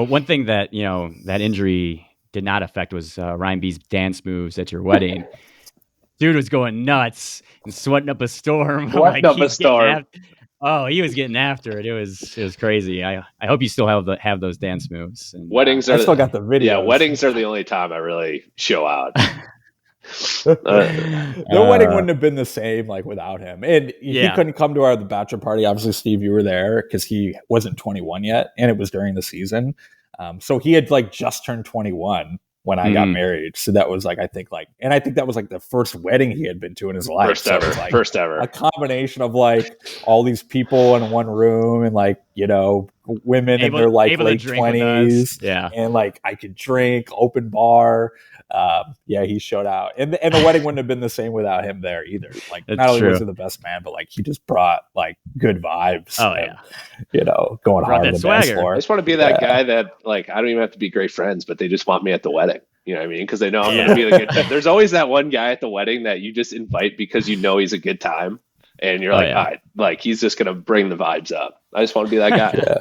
But one thing that, that injury did not affect was Ryan B's dance moves at your wedding. Dude was going nuts and sweating up a storm. Sweating up a storm. He was getting after it. It was crazy. I hope you still have those dance moves. And, weddings I still got the videos. Yeah, weddings are the only time I really show out. The wedding wouldn't have been the same without him, and he couldn't come to the bachelor party. Obviously, Steve, you were there because he wasn't 21 yet, and it was during the season. So he had just turned 21 when I got married. So that was I think that was the first wedding he had been to in his life. First ever. A combination of all these people in one room and women in their late 20s. Yeah. And I could drink, open bar. He showed out. And the wedding wouldn't have been the same without him there either. Not only was he the best man, but he just brought good vibes. Oh, and, going hard on the dance floor. I just want to be that guy that I don't even have to be great friends, but they just want me at the wedding. You know what I mean? Because they know I'm going to be the good time. There's always that one guy at the wedding that you just invite because you know he's a good time. And you're all right, he's just going to bring the vibes up. I just want to be that guy.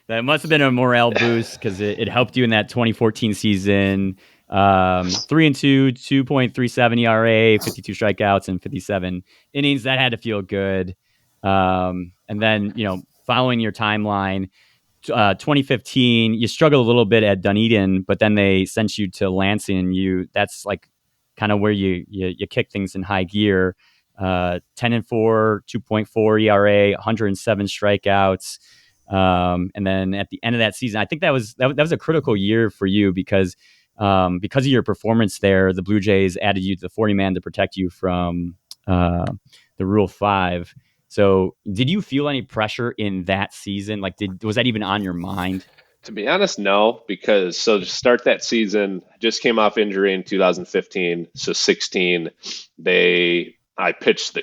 That must have been a morale boost because it helped you in that 2014 season. 3-2, 2.37 ERA, 52 strikeouts and 57 innings. That had to feel good. And then, following your timeline, 2015, you struggled a little bit at Dunedin, but then they sent you to Lansing. That's kind of where you kick things in high gear. 10-4, 2.4 ERA, 107 strikeouts. And then at the end of that season, I think that was a critical year for you because of your performance there, the Blue Jays added you to the 40-man to protect you from the Rule 5. So did you feel any pressure in that season? Was that even on your mind? To be honest, no, because to start that season, I just came off injury in 2015. So 16, I pitched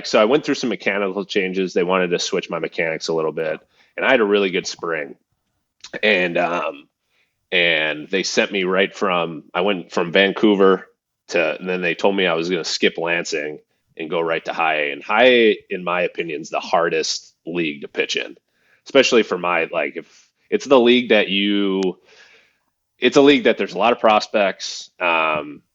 so I went through some mechanical changes. They wanted to switch my mechanics a little bit, and I had a really good spring. And they sent me I went from Vancouver and then they told me I was going to skip Lansing and go right to high A. And high A, in my opinion, is the hardest league to pitch in, especially for if it's the league it's a league that there's a lot of prospects.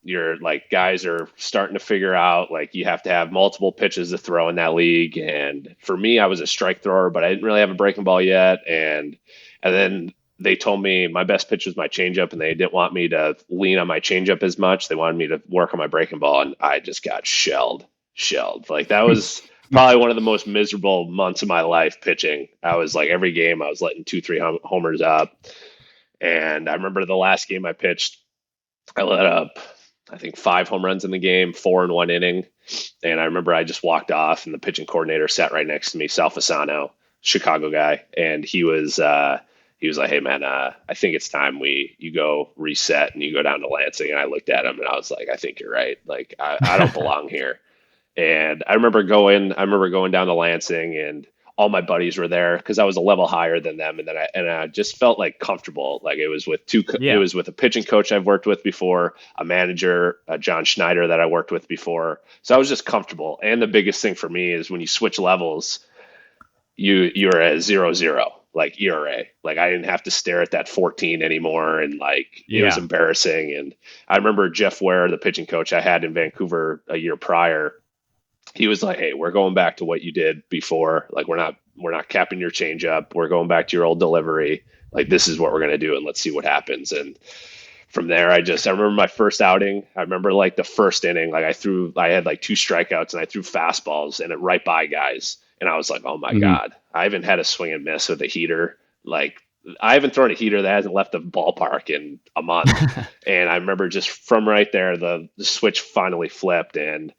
You're guys are starting to figure out you have to have multiple pitches to throw in that league. And for me, I was a strike thrower, but I didn't really have a breaking ball yet. And then they told me my best pitch was my changeup, and they didn't want me to lean on my changeup as much. They wanted me to work on my breaking ball, and I just got shelled. That was probably one of the most miserable months of my life pitching. I was every game I was letting 2-3 homers up. And I remember the last game I pitched, I let up, I think 5 home runs in the game, 4 in 1 inning. And I remember I just walked off, and the pitching coordinator sat right next to me, Sal Fasano, Chicago guy. And he was like, "Hey man, I think it's time you go reset and you go down to Lansing." And I looked at him and I was like, "I think you're right. I don't belong here." And I remember going down to Lansing, and all my buddies were there because I was a level higher than them. And then I just felt comfortable. It was with it was with a pitching coach I've worked with before, a manager, John Schneider, that I worked with before. So I was just comfortable. And the biggest thing for me is when you switch levels, you're at 0-0. ERA. I didn't have to stare at that 14 anymore. And it was embarrassing. And I remember Jeff Ware, the pitching coach I had in Vancouver a year prior, he was like, "Hey, we're going back to what you did before. We're not capping your changeup. We're going back to your old delivery. This is what we're going to do, and let's see what happens." And from there, I remember my first outing. I remember the first inning, I had 2 strikeouts, and I threw fastballs and it right by guys. And I was like, "Oh my God, I haven't had a swing and miss with a heater. I haven't thrown a heater that hasn't left the ballpark in a month." And I remember just from right there, the switch finally flipped. And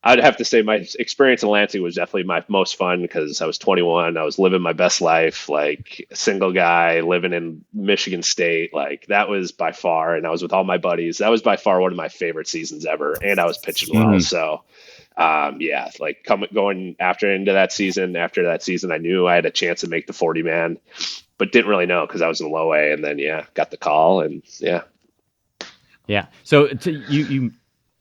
I'd have to say my experience in Lansing was definitely my most fun because I was 21. I was living my best life, a single guy living in Michigan State. That was by far, and I was with all my buddies. That was by far one of my favorite seasons ever. And I was pitching well. So, going into that season, I knew I had a chance to make the 40-man, but didn't really know because I was in low A. And then, got the call and Yeah. So you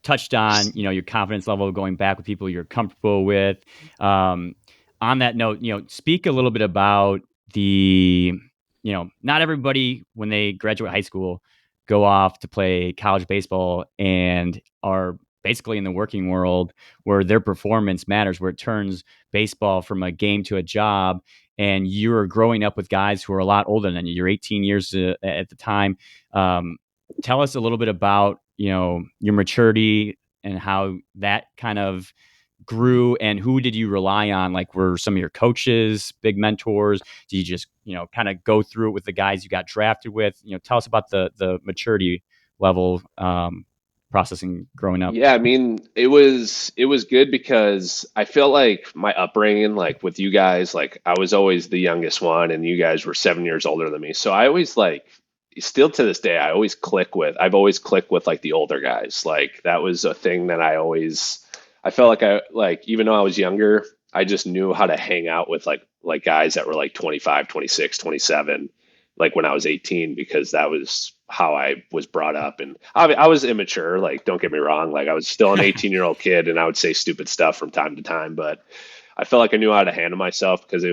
touched on, your confidence level going back with people you're comfortable with. On that note, speak a little bit about the not everybody when they graduate high school go off to play college baseball and are basically in the working world where their performance matters, where it turns baseball from a game to a job. And you're growing up with guys who are a lot older than you. You're 18 years at the time. Tell us a little bit about, your maturity and how that kind of grew, and who did you rely on? Like, were some of your coaches big mentors? Do you just, kind of go through it with the guys you got drafted with? Tell us about the maturity level processing growing up. Yeah, I mean, it was good because I felt like my upbringing, like with you guys, like I was always the youngest one, and you guys were 7 years older than me. So I always like, still to this day, I've always clicked with like the older guys. Like that was a thing that I felt like even though I was younger, I just knew how to hang out with like guys that were like 25, 26, 27, like when I was 18, because that was how I was brought up. And I was immature, like don't get me wrong, like I was still an 18-year-old kid, and I would say stupid stuff from time to time, but I felt like I knew how to handle myself because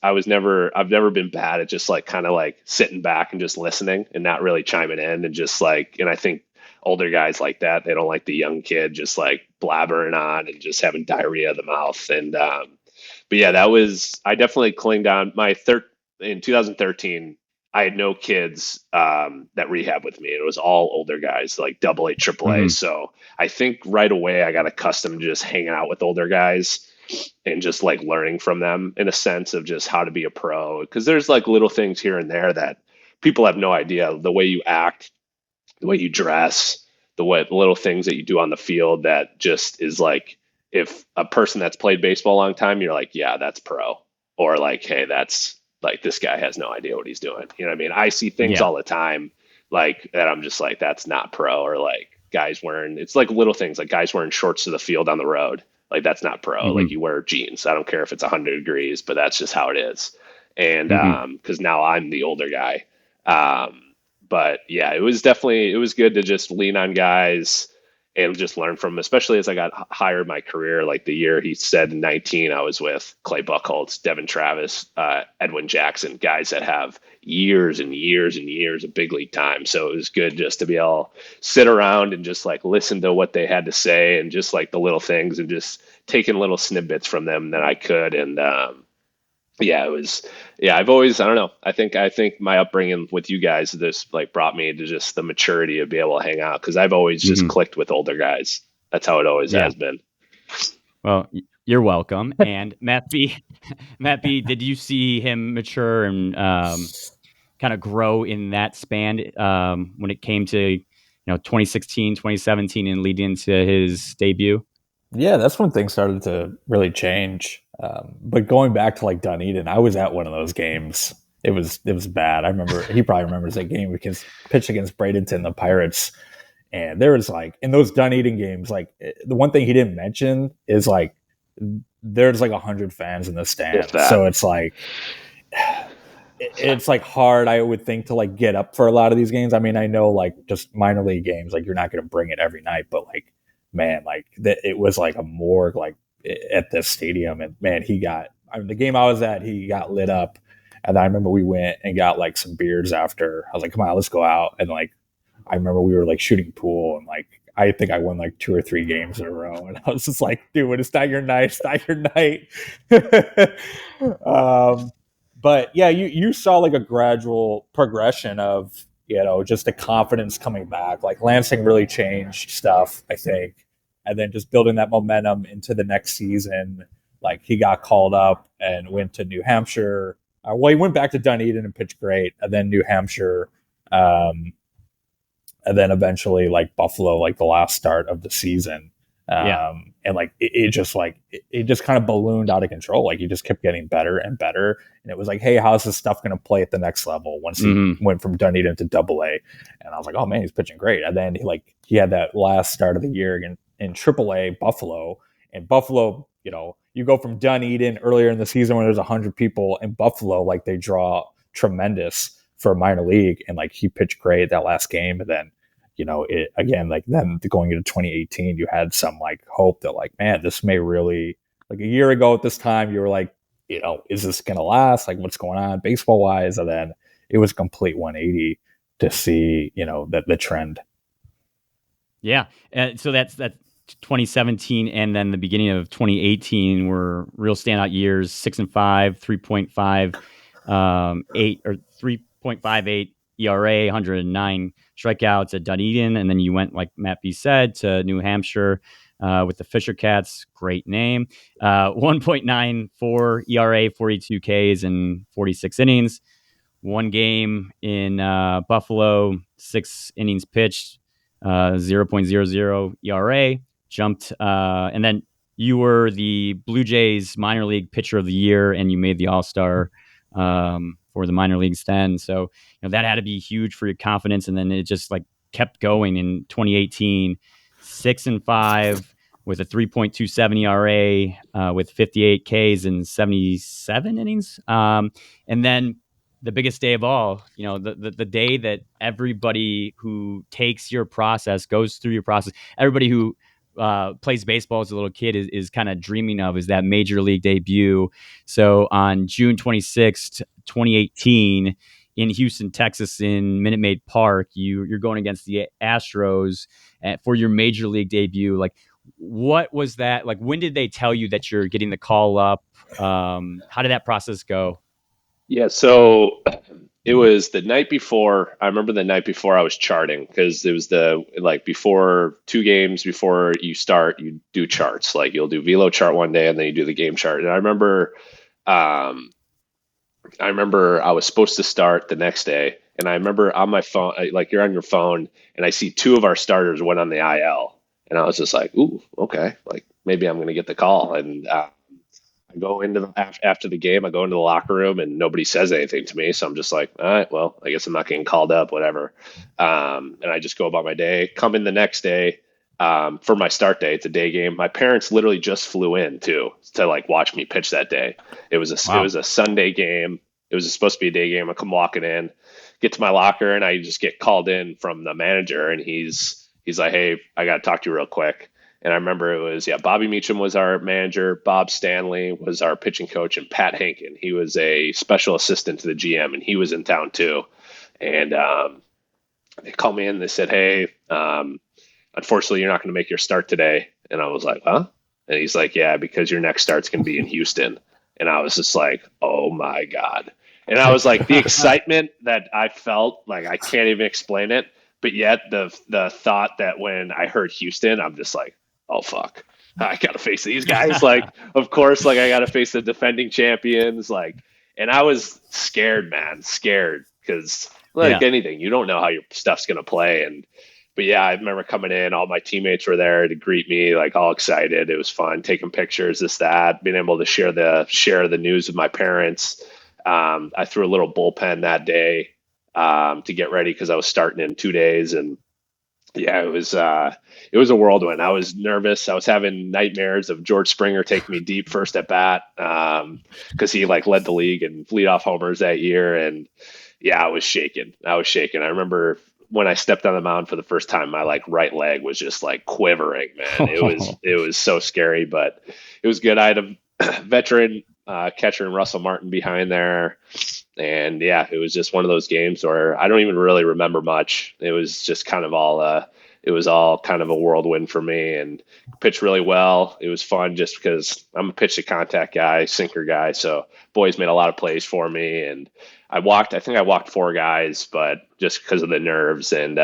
I've never been bad at just like kind of like sitting back and just listening and not really chiming in, and just like, and I think older guys like that, they don't like the young kid just like blabbering on and just having diarrhea of the mouth. And but yeah, I definitely clinged on in 2013. I had no kids that rehab with me. It was all older guys, like double A, triple A. Mm-hmm. So I think right away I got accustomed to just hanging out with older guys and just like learning from them in a sense of just how to be a pro. Because there's like little things here and there that people have no idea. The way you act, the way you dress, the little things that you do on the field that just is like, if a person that's played baseball a long time, you're like, yeah, that's pro. Or like, hey, that's like, this guy has no idea what he's doing. You know what I mean? I see things all the time like that. I'm just like, that's not pro. Or like it's like little things like guys wearing shorts to the field on the road. Like that's not pro. Mm-hmm. Like you wear jeans. I don't care if it's 100 degrees, but that's just how it is. And because now I'm the older guy. But yeah, it was good to just lean on guys and just learn from them, especially as I got higher in my career. Like the year he said in 19, I was with Clay Buchholz, Devin Travis, Edwin Jackson, guys that have years and years and years of big league time. So it was good just to be able to sit around and just like listen to what they had to say, and just like the little things, and just taking little snippets from them that I could. And I've always, I don't know. I think my upbringing with you guys, this like brought me to just the maturity of being able to hang out, because I've always just clicked with older guys. That's how it always has been. Well, you're welcome. And Matt B, did you see him mature and kind of grow in that span when it came to 2016, 2017, and lead into his debut? Yeah, that's when things started to really change. But going back to like Dunedin, I was at one of those games. It was bad. I remember, he probably remembers that game because pitched against Bradenton, the Pirates, and there was like in those Dunedin games, like the one thing he didn't mention is like there's like 100 fans in the stand, so it's like hard, I would think, to like get up for a lot of these games. I mean, I know like just minor league games, like you're not going to bring it every night, but like, man, like it was like a morgue like at this stadium. And man, the game I was at, he got lit up. And I remember we went and got like some beers after. I was like, come on, let's go out. And like, I remember we were like shooting pool, and like, I think I won like 2 or 3 games in a row. And I was just like, dude, it's not your night. It's not your night. But yeah, you saw like a gradual progression of, just the confidence coming back. Like Lansing really changed stuff, I think. And then just building that momentum into the next season. Like he got called up and went to New Hampshire. He went back to Dunedin and pitched great. And then New Hampshire. And then eventually like Buffalo, like the last start of the season. And like it just kind of ballooned out of control. Like he just kept getting better and better. And it was like, hey, how's this stuff going to play at the next level once he went from Dunedin to Double A? And I was like, oh man, he's pitching great. And then he had that last start of the year in Triple A Buffalo. And Buffalo, you go from Dunedin earlier in the season when there's 100 people, in Buffalo, like they draw tremendous for a minor league. And like he pitched great that last game. And then, then going into 2018, you had some like hope that like, man, this may really, like a year ago at this time, you were like, is this going to last? Like what's going on baseball wise? And then it was a complete 180 to see, the trend. Yeah. So that's 2017 and then the beginning of 2018 were real standout years. 6-5, 3.5, 8 or 3.58 ERA, 109 strikeouts at Dunedin, and then you went, like Matt B said, to New Hampshire with the Fisher Cats. Great name. 1.94 ERA, 42 Ks and 46 innings. One game in Buffalo, 6 innings pitched, 0.00 ERA, jumped. And then you were the Blue Jays minor league pitcher of the year, and you made the All-Star for the minor leagues then. So that had to be huge for your confidence. And then it just like kept going in 2018, 6-5 with a 3.27 ERA with 58 Ks and 77 innings. And then the biggest day of all, the day that everybody who takes your process, goes through your process, everybody who plays baseball as a little kid is kind of dreaming of, is that major league debut. So on June 26th, 2018, in Houston, Texas, in Minute Maid Park, you're going against the Astros for your major league debut. Like, what was that? Like, when did they tell you that you're getting the call up? How did that process go? Yeah, so it was the night before. I remember the night before I was charting, because it was before 2 games before you start, you do charts. Like, you'll do velo chart one day and then you do the game chart. And um, I remember I was supposed to start the next day, and I remember on my phone, like, you're on your phone, and I see 2 of our starters went on the IL, and I was just like, ooh, okay, like maybe I'm gonna get the call. And I go into after the game, I go into the locker room and nobody says anything to me. So I'm just like, all right, well, I guess I'm not getting called up, whatever. And I just go about my day. Come in the next day for my start day. It's a day game. My parents literally just flew in too to like watch me pitch that day. It was a Sunday game. It was supposed to be a day game. I come walking in, get to my locker, and I just get called in from the manager, and he's like, hey, I got to talk to you real quick. And I remember it was, Bobby Meacham was our manager. Bob Stanley was our pitching coach, and Pat Hankin, he was a special assistant to the GM, and he was in town too. And they called me in. They said, hey, unfortunately, you're not going to make your start today. And I was like, huh? And he's like, yeah, because your next start's going to be in Houston. And I was just like, oh my God. And I was like, the excitement that I felt, like, I can't even explain it. But yet the thought that when I heard Houston, I'm just like, oh fuck, I gotta face these guys. Like, of course, like, I gotta face the defending champions. Like, and I was scared, man, because anything, you don't know how your stuff's gonna play. But yeah, I remember coming in, all my teammates were there to greet me, like, all excited. It was fun, taking pictures, this, that, being able to share the news with my parents. I threw a little bullpen that day to get ready, because I was starting in 2 days, and yeah, it was a whirlwind. I was nervous. I was having nightmares of George Springer taking me deep first at bat, because he like led the league in leadoff homers that year. And yeah, I was shaking. I remember when I stepped on the mound for the first time, my like right leg was just like quivering, man. It was so scary, but it was good. I had a veteran catcher in Russell Martin behind there. And yeah, it was just one of those games where I don't even really remember much. It was just kind of all kind of a whirlwind for me, and pitched really well. It was fun just because I'm a pitch to contact guy, sinker guy. So boys made a lot of plays for me, and I think I walked 4 guys, but just because of the nerves. And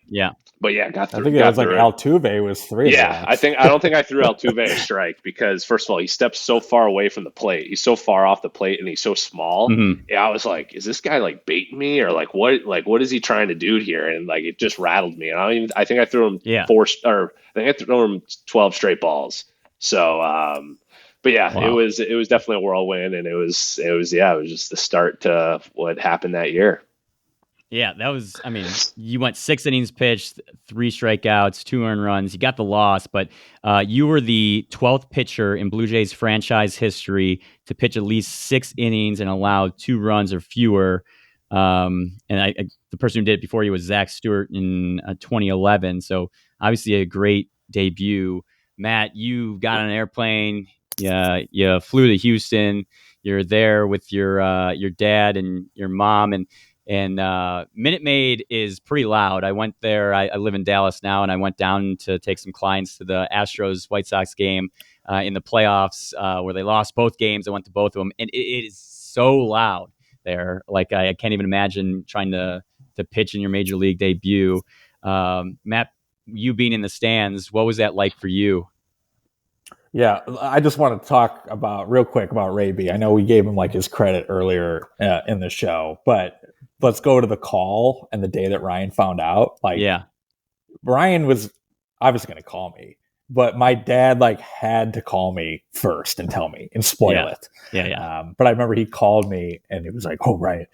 yeah. But yeah, got through. I think it was like Altuve was 3. Yeah, I don't think I threw Altuve a strike, because first of all, he steps so far away from the plate. He's so far off the plate, and he's so small. Mm-hmm. Yeah, I was like, is this guy like baiting me, or like what is he trying to do here? And like, it just rattled me. And I think I threw him 12 straight balls. So but yeah, wow. It was definitely a whirlwind, and it was just the start to what happened that year. Yeah, that was, I mean, you went 6 innings pitched, 3 strikeouts, 2 earned runs. You got the loss, but you were the 12th pitcher in Blue Jays franchise history to pitch at least 6 innings and allow 2 runs or fewer. And the person who did it before you was Zach Stewart in 2011. So obviously a great debut. Matt, you got on an airplane. You flew to Houston. You're there with your dad and your mom, and And Minute Maid is pretty loud. I went there. I live in Dallas now, and I went down to take some clients to the Astros White Sox game in the playoffs where they lost both games. I went to both of them, and it is so loud there. Like I can't even imagine trying to pitch in your major league debut. Matt, you being in the stands, what was that like for you? Yeah, I just want to talk about real quick about Ray B. I know we gave him like his credit earlier in the show, but let's go to the call and the day that Ryan found out. Like, Yeah, Ryan was obviously going to call me, but my dad like had to call me first and tell me and spoil it. Yeah. But I remember he called me and it was like, "Oh, Ryan,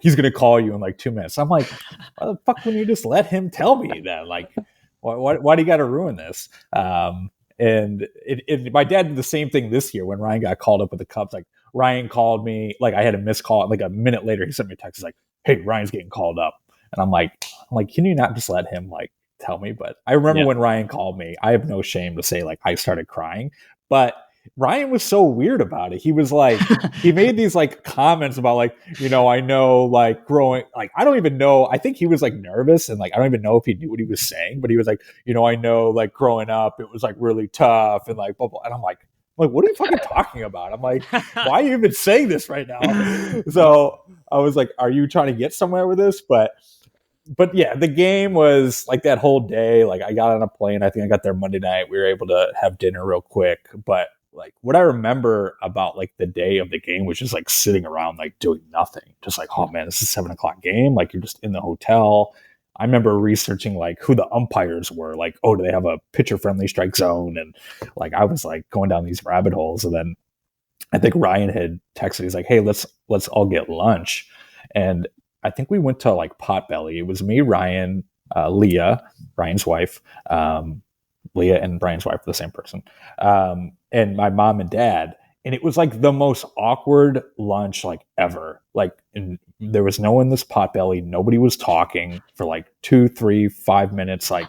he's going to call you in like 2 minutes." I'm like, "Why the fuck wouldn't you just let him tell me that? Like, why do you got to ruin this?" And my dad did the same thing this year when Ryan got called up with the Cubs. Like, Ryan called me, like I had a missed call. Like a minute later, he sent me a text. He's like, "Hey, Ryan's getting called up," and I'm like, can you not just let him like tell me? But I remember when Ryan called me, I have no shame to say like I started crying, but Ryan was so weird about it. He was like, he made these like comments about like, I know like growing, like, I don't even know. I think he was like nervous and like, I don't even know if he knew what he was saying, but he was like, I know like growing up, it was like really tough and like, blah, blah. And I'm like, what are you fucking talking about? I'm like, why are you even saying this right now? So I was like, are you trying to get somewhere with this? But yeah, the game was like that whole day. Like I got on a plane. I think I got there Monday night. We were able to have dinner real quick. But like what I remember about like the day of the game was just like sitting around like doing nothing. Just like, oh man, this is 7:00 game. Like you're just in the hotel. I remember researching like who the umpires were. Like, oh, do they have a pitcher friendly strike zone? And like I was like going down these rabbit holes. And then I think Ryan had texted. He's like, hey, let's all get lunch. And I think we went to like Potbelly. It was me, Ryan, Leah, Ryan's wife. Leah and Brian's wife were the same person. And my mom and dad. And it was like the most awkward lunch like ever. Like there was no one in this Potbelly. Nobody was talking for like 2, 3, 5 minutes, like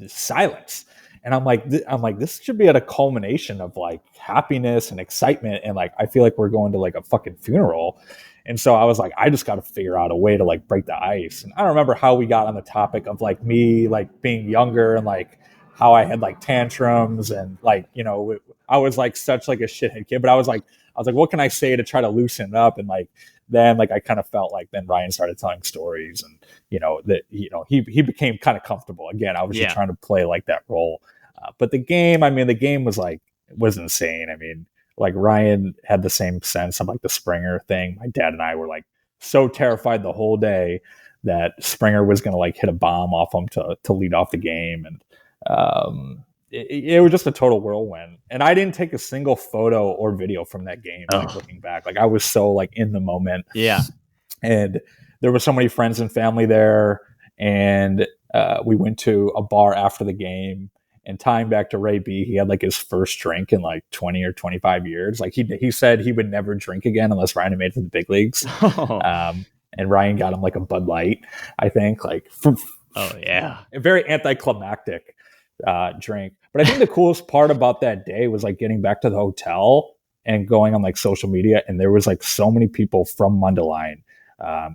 silence. And I'm like, this should be at a culmination of like happiness and excitement. And like, I feel like we're going to like a fucking funeral. And so I was like, I just got to figure out a way to like break the ice. And I don't remember how we got on the topic of like me, like being younger and like how I had like tantrums and like, I was like such like a shithead kid, but I was like, what can I say to try to loosen it up? And like, then like, I kind of felt like then Ryan started telling stories and, he became kind of comfortable again. I was just trying to play like that role. But the game was insane. I mean, like Ryan had the same sense of like the Springer thing. My dad and I were like so terrified the whole day that Springer was going to like hit a bomb off him to lead off the game. And it was just a total whirlwind. And I didn't take a single photo or video from that game. Like looking back, like I was so like in the moment. Yeah. And there were so many friends and family there. And we went to a bar after the game. And tying back to Ray B, he had like his first drink in like 20 or 25 years. Like he said he would never drink again unless Ryan had made it to the big leagues. And Ryan got him like a Bud Light, I think. Like, a very anticlimactic drink. But I think the coolest part about that day was like getting back to the hotel and going on like social media. And there was like so many people from Mundelein.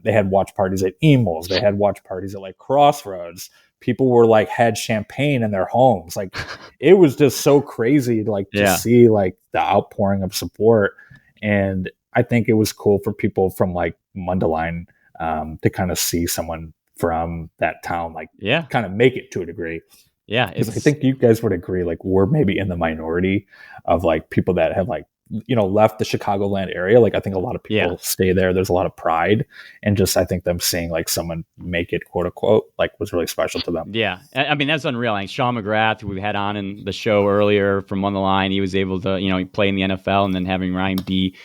They had watch parties at Emil's. They had watch parties at like Crossroads. People were like had champagne in their homes. Like it was just so crazy to like to see like the outpouring of support. And I think it was cool for people from like Mundelein to kind of see someone from that town like kind of make it to a degree. Yeah, because I think you guys would agree like we're maybe in the minority of like people that have like left the Chicagoland area. Like I think a lot of people stay there. There's a lot of pride, and just I think them seeing like someone make it, quote unquote, like was really special to them. Yeah, I mean that's unreal. Like Sean McGrath, who we had on in the show earlier from Mundelein, he was able to play in the NFL, and then having Ryan B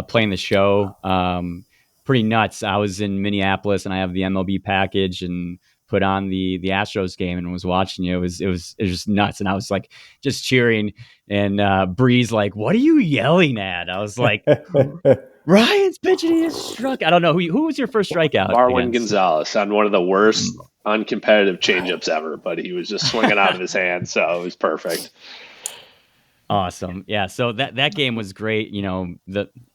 playing the show, pretty nuts. I was in Minneapolis, and I have the MLB package and put on the Astros game and was watching it. It was just nuts. And I was like, just cheering. And Bree's like, what are you yelling at? I was like, Ryan's pitching, he just struck. I don't know. Who was your first strikeout? Marwin Gonzalez on one of the worst uncompetitive changeups ever, but he was just swinging out of his hand. So it was perfect. Awesome. Yeah. So that game was great.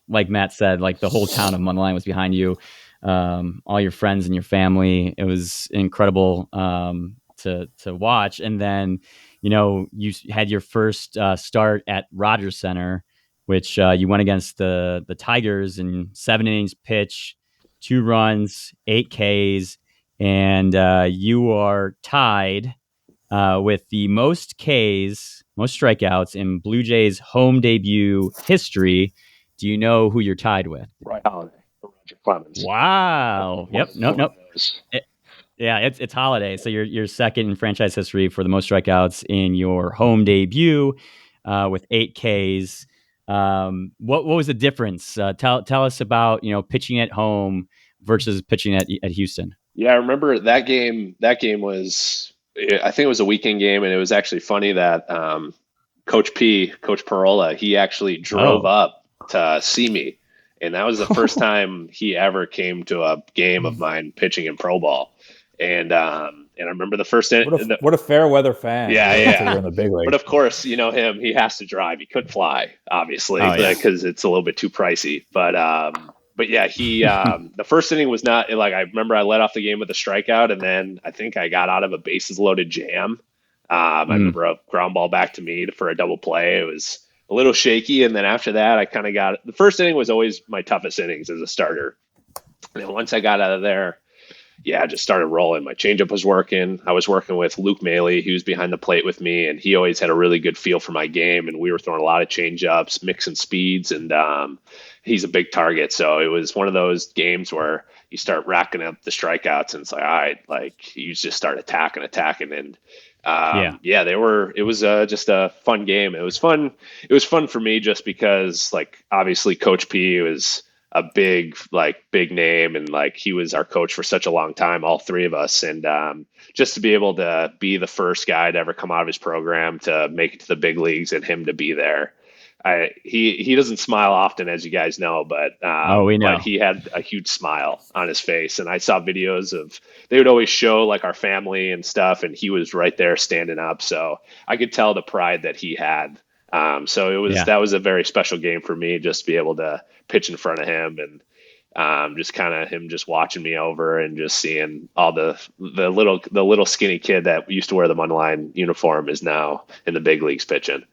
Like Matt said, like the whole town of Mundelein was behind you. all your friends and your family. It was incredible to watch. And then, you had your first start at Rogers Center, which you went against the Tigers in 7 innings pitch, 2 runs, 8 Ks, and you are tied with the most Ks, most strikeouts in Blue Jays home debut history. Do you know who you're tied with? Right. Holiday. Roger Clemens. Wow. Yep. Nope. Yeah, it's Holiday. So you're second in franchise history for the most strikeouts in your home debut with 8 Ks. What was the difference? Tell us about pitching at home versus pitching at Houston. Yeah, I remember that game. That game was, I think it was a weekend game, and it was actually funny that Coach Parola, he actually drove up to see me, and that was the first time he ever came to a game of mine pitching in pro ball. And I remember the first what a fair weather fan. Yeah. In the big league. But of course, him, he has to drive. He couldn't fly, obviously, because it's a little bit too pricey. But yeah, he the first inning was not like, I remember I led off the game with a strikeout, and then I think I got out of a bases loaded jam. I remember a ground ball back to me for a double play. It was a little shaky, and then after that, I kind of the first inning was always my toughest innings as a starter. And then once I got out of there, I just started rolling. My changeup was working. I was working with Luke Maley. He was behind the plate with me, and he always had a really good feel for my game. And we were throwing a lot of changeups, mixing speeds, and he's a big target. So it was one of those games where you start racking up the strikeouts, and it's like, all right, like you just start attacking. And it was just a fun game. It was fun. It was fun for me just because, like, obviously Coach P was a big name, and like he was our coach for such a long time, all three of us. And just to be able to be the first guy to ever come out of his program to make it to the big leagues, and him to be there. He doesn't smile often, as you guys know, but we know. But he had a huge smile on his face. And I saw videos they would always show like our family and stuff, and he was right there standing up. So I could tell the pride that he had. So that was a very special game for me, just to be able to pitch in front of him, and just kind of him just watching me over, and just seeing all the little skinny kid that used to wear the Mundelein uniform is now in the big leagues pitching.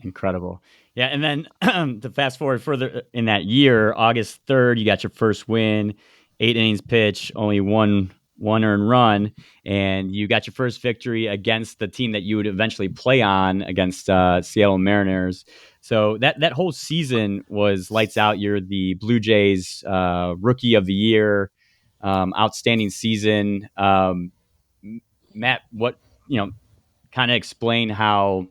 Incredible. Yeah. And then to fast forward further in that year, August 3rd, you got your first win, 8 innings pitch, only one earned run, and you got your first victory against the team that you would eventually play on against Seattle Mariners. So that whole season was lights out. You're the Blue Jays Rookie of the Year, outstanding season. Matt, what kind of explain how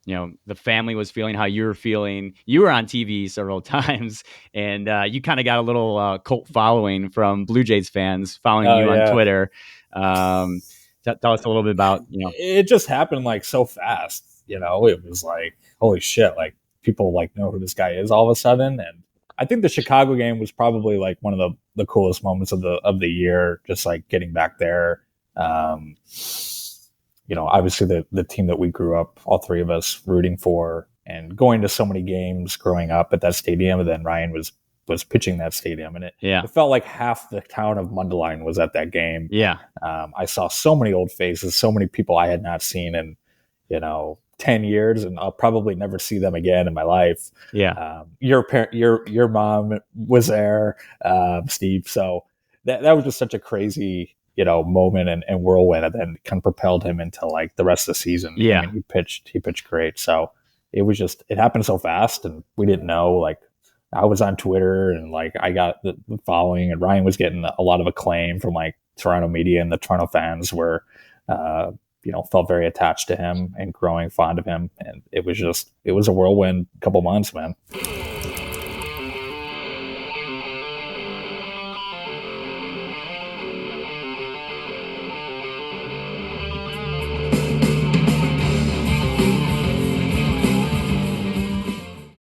the family was feeling, how you were feeling. You were on TV several times, and you kind of got a little cult following from Blue Jays fans following you on Twitter. Tell us a little bit about, It just happened like so fast, it was like, holy shit, like people like know who this guy is all of a sudden. And I think the Chicago game was probably like one of the coolest moments of the year, just like getting back there. Obviously the team that we grew up, all three of us, rooting for, and going to so many games growing up at that stadium. And then Ryan was pitching that stadium, and it felt like half the town of Mundelein was at that game. Yeah. I saw so many old faces, so many people I had not seen in, 10 years, and I'll probably never see them again in my life. Yeah. Your mom was there, Steve. So that was just such a crazy, moment and whirlwind, and then kind of propelled him into like the rest of the season. Yeah. I mean, he pitched great. So it happened so fast, and we didn't know. Like, I was on Twitter, and like I got the following, and Ryan was getting a lot of acclaim from like Toronto media, and the Toronto fans were, felt very attached to him and growing fond of him. And it was a whirlwind couple months, man.